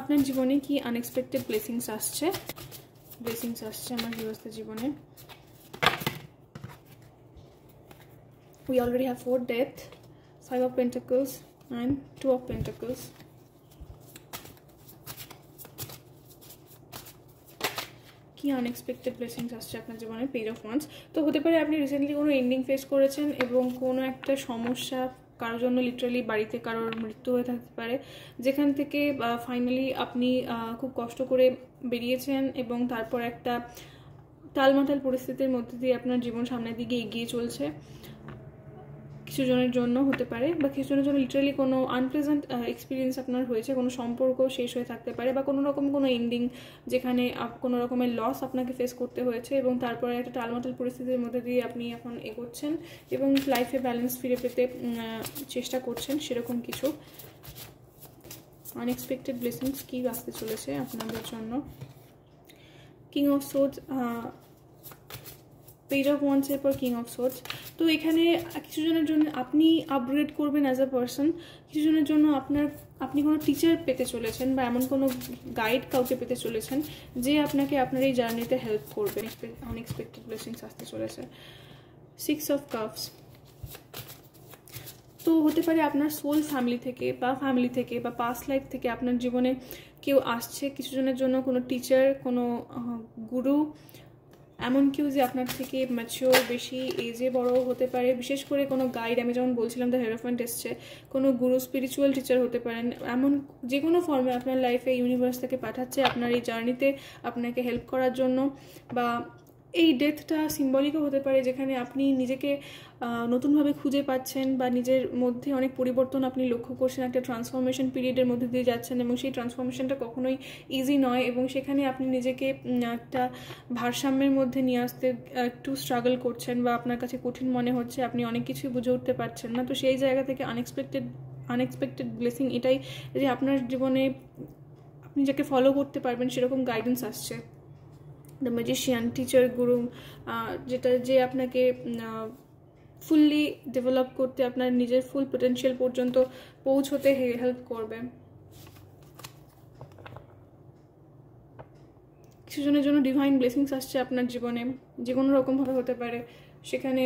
আপনার জীবনে কি আনএক্সপেক্টেড ব্লেসিংস আসছে আমার ভিউয়ার্সদের জীবনে। We already have 4 death, 5 of Pentacles and 2 of Pentacles. কি আনএক্সপেক্টেড ব্লেসিংস আসছে আপনার জীবনে। Page of wands. তো হতে পারে আপনি রিসেন্টলি কোনো এন্ডিং ফেস করেছেন এবং কোনো একটা সমস্যা কারোর জন্য লিটারালি বাড়িতে কারোর মৃত্যু হয়ে থাকতে পারে, যেখান থেকে ফাইনালি আপনি খুব কষ্ট করে বেরিয়েছেন এবং তারপর একটা টালমাটাল পরিস্থিতির মধ্যে দিয়ে আপনার জীবন সামনের দিকে এগিয়ে চলছে। কিছু জনের জন্য হতে পারে বা কিছু জনের জন্য লিটারালি কোনো আনপ্লেজেন্ট এক্সপিরিয়েন্স আপনার হয়েছে, কোনো সম্পর্ক শেষ হয়ে থাকতে পারে বা কোনো রকম কোনো এন্ডিং যেখানে কোনো রকমের লস আপনাকে ফেস করতে হয়েছে এবং তারপরে একটা টালমাটাল পরিস্থিতির মধ্যে দিয়ে আপনি এখন এগোচ্ছেন এবং লাইফে ব্যালেন্স ফিরে পেতে চেষ্টা করছেন। সেরকম কিছু আনএক্সপেক্টেড ব্লেসিংস কি আসতে চলেছে আপনাদের জন্য। King of swords, page of ওয়ান্সের পর কিং অফ সোর্ডস। তো এখানে কিছু জনের জন্য আপনি আপগ্রেড করবেন অ্যাজ আ পারসন, কিছু জনের জন্য আপনি কোনো টিচার পেতে চলেছেন বা এমন কোনো গাইড কাউকে পেতে চলেছেন যে আপনাকে আপনার এই জার্নিতে হেল্প করবে। আনএক্সপেক্টেড ব্লেসিংস আসতে চলেছে। 6 অফ কাপস। তো হতে পারে আপনার সোল ফ্যামিলি থেকে বা পাস্ট লাইফ থেকে আপনার জীবনে কেউ আসছে। কিছু জনের জন্য কোনো টিচার, কোনো গুরু, এমন কেউ যে আপনার থেকে ম্যাচিওর, বেশি এজে বড় হতে পারে। বিশেষ করে কোনো গাইড, আমি যেমন বলছিলাম দ্য হেরোফ্যান্ট এসছে, কোনো গুরু, স্পিরিচুয়াল টিচার হতে পারেন। এমন যে কোনো ফর্মে আপনার লাইফে ইউনিভার্স থেকে পাঠাচ্ছে আপনার এই জার্নিতে আপনাকে হেল্প করার জন্য। বা এই ডেথটা সিম্বলিকও হতে পারে, যেখানে আপনি নিজেকে নতুনভাবে খুঁজে পাচ্ছেন বা নিজের মধ্যে অনেক পরিবর্তন আপনি লক্ষ্য করছেন, একটা ট্রান্সফরমেশন পিরিয়ডের মধ্যে দিয়ে যাচ্ছেন এবং সেই ট্রান্সফরমেশনটা কখনোই ইজি নয় এবং সেখানে আপনি নিজেকে একটা ভারসাম্যের মধ্যে নিয়ে আসতে একটু স্ট্রাগল করছেন বা আপনার কাছে কঠিন মনে হচ্ছে, আপনি অনেক কিছুই বুঝে উঠতে পারছেন না। তো সেই জায়গা থেকে আনএক্সপেক্টেড ব্লেসিং এটাই যে আপনার জীবনে আপনি যাকে ফলো করতে পারবেন সেরকম গাইডেন্স আসছে। দ্য ম্যাজিশিয়ান, টিচার, গুরু, যেটা যে আপনাকে ফুললি ডেভেলপ করতে, আপনার নিজের ফুল পোটেনশিয়াল পর্যন্ত পৌঁছতে হেল্প করবে। কিছু জনের জন্য ডিভাইন ব্লেসিংস আসছে আপনার জীবনে, যে কোনো রকমভাবে হতে পারে। সেখানে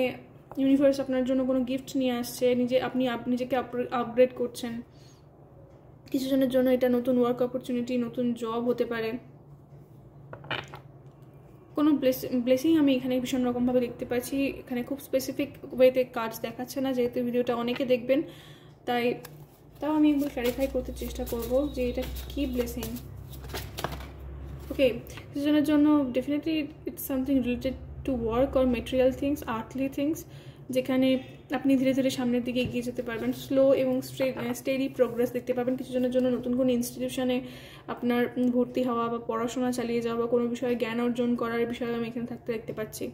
ইউনিভার্স আপনার জন্য কোনো গিফট নিয়ে আসছে, আপনি নিজেকে আপগ্রেড করছেন। কিছু জনের জন্য এটা নতুন ওয়ার্ক অপরচুনিটি, নতুন জব হতে পারে। কোনো ব্লেসিং আমি এখানে ভীষণ রকমভাবে দেখতে পাচ্ছি। এখানে খুব স্পেসিফিক ওয়েতে কার্ডস দেখাচ্ছে না, যেহেতু ভিডিওটা অনেকে দেখবেন, তাও আমি একটু ক্লারিফাই করতে চেষ্টা করব যে এটা কি ব্লেসিং। ওকে, কিছুজনের জন্য definitely it's something related to work or material things, earthly things, যেখানে আপনি ধীরে ধীরে সামনের দিকে এগিয়ে যেতে পারবেন। স্লো এবং স্টেডি প্রোগ্রেস দেখতে পাবেন। কিছুজনের জন্য নতুন কোনো ইনস্টিটিউশনে আপনার ভর্তি হওয়া বা পড়াশোনা চালিয়ে যাওয়া বা কোনো বিষয়ে জ্ঞান অর্জন করার বিষয়ে আমি এখানে দেখতে পাচ্ছি।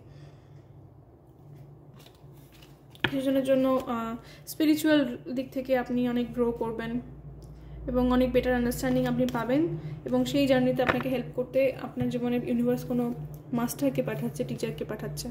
কিছুজনের জন্য স্পিরিচুয়াল দিক থেকে আপনি অনেক গ্রো করবেন এবং অনেক বেটার আন্ডারস্ট্যান্ডিং আপনি পাবেন এবং সেই জার্নিতে আপনাকে হেল্প করতে আপনার জীবনে ইউনিভার্স কোনো মাস্টারকে পাঠাচ্ছে, টিচারকে পাঠাচ্ছে।